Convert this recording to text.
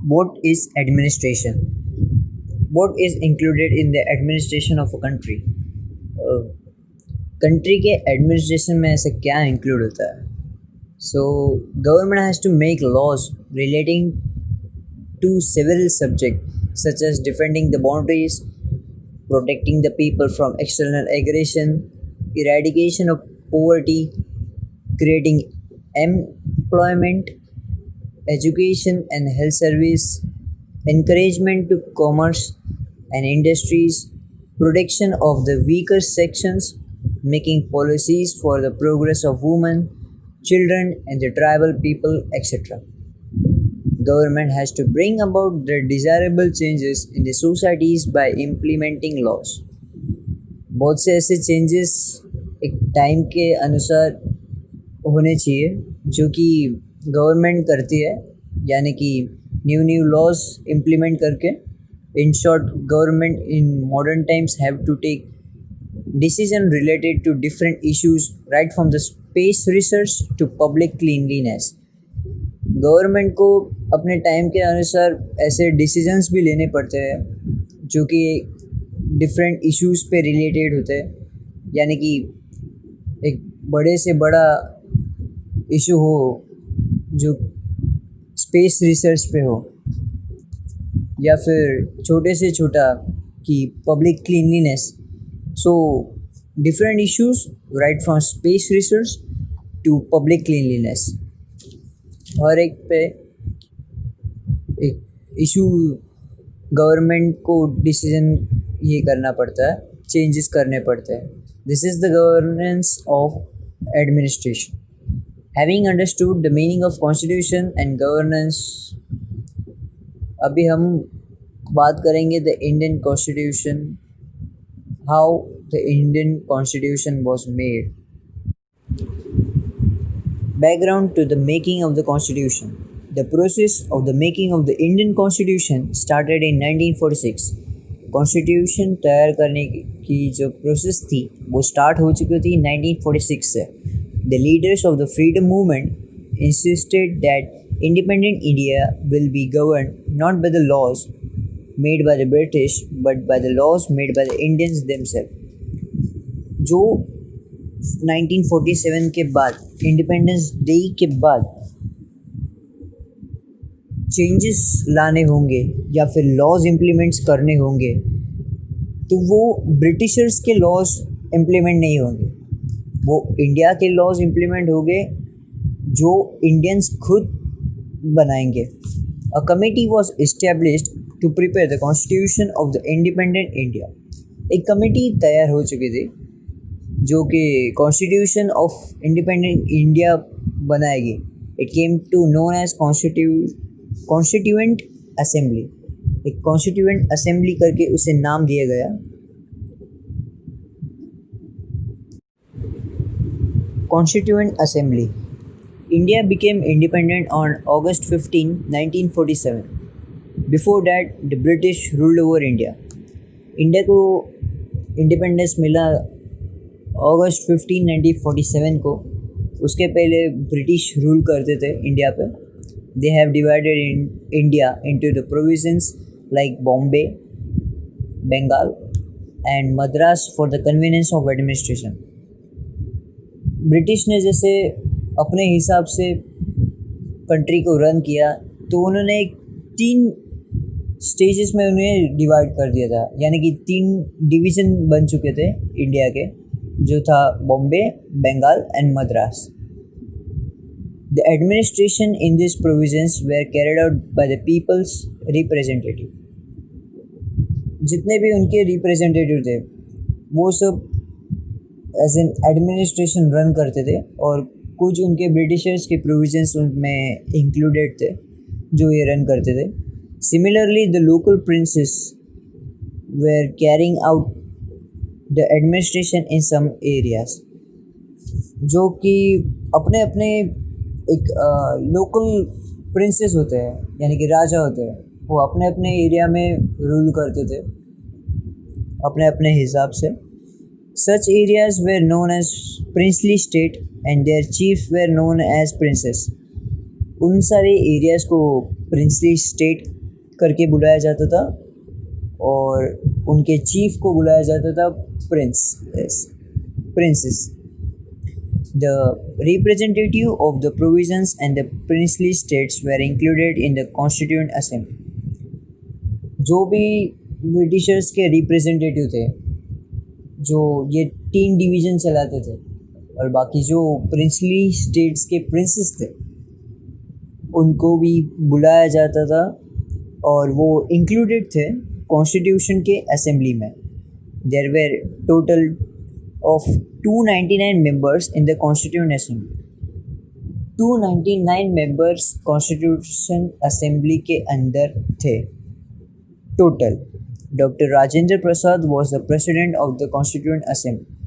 What is administration? What is included in the administration of a country? Country के administration में ऐसे क्या include होता है? So government has to make laws relating to several subjects such as defending the boundaries, protecting the people from external aggression, eradication of poverty, creating employment, education and health service, encouragement to commerce and industries, protection of the weaker sections, making policies for the progress of women, children and the tribal people, etc. Government has to bring about the desirable changes in the societies by implementing laws. बहुत से ऐसे changes एक time के अनुसार होने चाहिए जो कि गवर्नमेंट करती है, यानी कि न्यू लॉज इम्प्लीमेंट करके. In short, government in modern times have to take decision related to different issues right from the space research to public cleanliness. Government को अपने टाइम के अनुसार ऐसे डिसीजंस भी लेने पड़ते हैं जो कि डिफरेंट इश्यूज़ पे रिलेटेड होते हैं, यानी कि एक बड़े से बड़ा इशू हो जो स्पेस रिसर्च पे हो, या फिर छोटे से छोटा कि public cleanliness. So different issues right from space research to public cleanliness. हर एक पे एक इशू गवर्नमेंट को डिसीजन ये करना पड़ता है, चेंजेस करने पड़ते हैं. This is the governance of administration. Having understood the meaning of constitution and governance, अभी हम बात करेंगे the Indian constitution, how the Indian constitution was made. Background to the making of the Constitution. The process of the making of the Indian Constitution started in 1946. Constitution तैयार करने की जो process थी वो स्टार्ट हो चुकी थी 1946 से. The leaders of the freedom movement insisted that independent India will be governed not by the laws made by the British but by the laws made by the Indians themselves. जो 1947 के बाद, independence day के बाद changes लाने होंगे या फिर laws implements करने होंगे, तो वो ब्रिटिशर्स के लॉज इम्प्लीमेंट नहीं होंगे, वो इंडिया के लॉज इम्प्लीमेंट होंगे जो इंडियंस खुद बनाएंगे. A committee was established to prepare the constitution of the independent India. एक कमेटी तैयार हो चुकी थी जो कि कॉन्स्टिट्यूशन ऑफ इंडिपेंडेंट इंडिया बनाएगी. It came to known as constituent assembly. एक कॉन्स्टिट्यूएंट असेंबली करके उसे नाम दिया गया. Constituent assembly. India became independent on August 15, 1947. Before that the British ruled over India. India को इंडिपेंडेंस मिला August 15, 1947 को. उसके पहले ब्रिटिश रूल करते थे इंडिया पे. They have divided India into the provinces like Bombay, Bengal and Madras for the convenience of administration. British ने जैसे अपने हिसाब से कंट्री को रन किया, तो उन्होंने एक 3 स्टेजेस में उन्हें डिवाइड कर दिया था, यानी कि 3 डिवीज़न बन चुके थे इंडिया के, जो था Bombay, Bengal and Madras. The administration in this provisions were carried out by the people's representative. जितने भी उनके रिप्रेजेंटेटिव थे वो सब एज एन एडमिनिस्ट्रेशन रन करते थे, और कुछ उनके ब्रिटिशर्स के प्रोविजंस उनमें इंक्लूडेड थे जो ये रन करते थे. Similarly the local princes were carrying out the administration in some areas. जो कि अपने अपने एक लोकल प्रिंसेस होते हैं, यानी कि राजा होते हैं, वो अपने अपने एरिया में रूल करते थे अपने अपने हिसाब से. Such areas were known as princely state and their chief were known as princes. उन सारे एरियाज़ को प्रिंसली स्टेट करके बुलाया जाता था और उनके चीफ को बुलाया जाता था Prince, princess. The representative of the provisions and the princely states were included in the Constituent Assembly. जो भी ब्रिटिशर्स के रिप्रेजेंटेटिव थे, जो ये 3 डिवीज़न चलाते थे, और बाकी जो प्रिंसली स्टेट्स के प्रिंसेस थे उनको भी बुलाया जाता था और वो इंक्लूडेड थे कॉन्स्टिट्यूशन के असेंबली में. There were total of 299 members in the Constituent Assembly. 299 members Constitution Assembly के अंदर थे total. Dr. Rajendra Prasad was the president of the Constituent Assembly.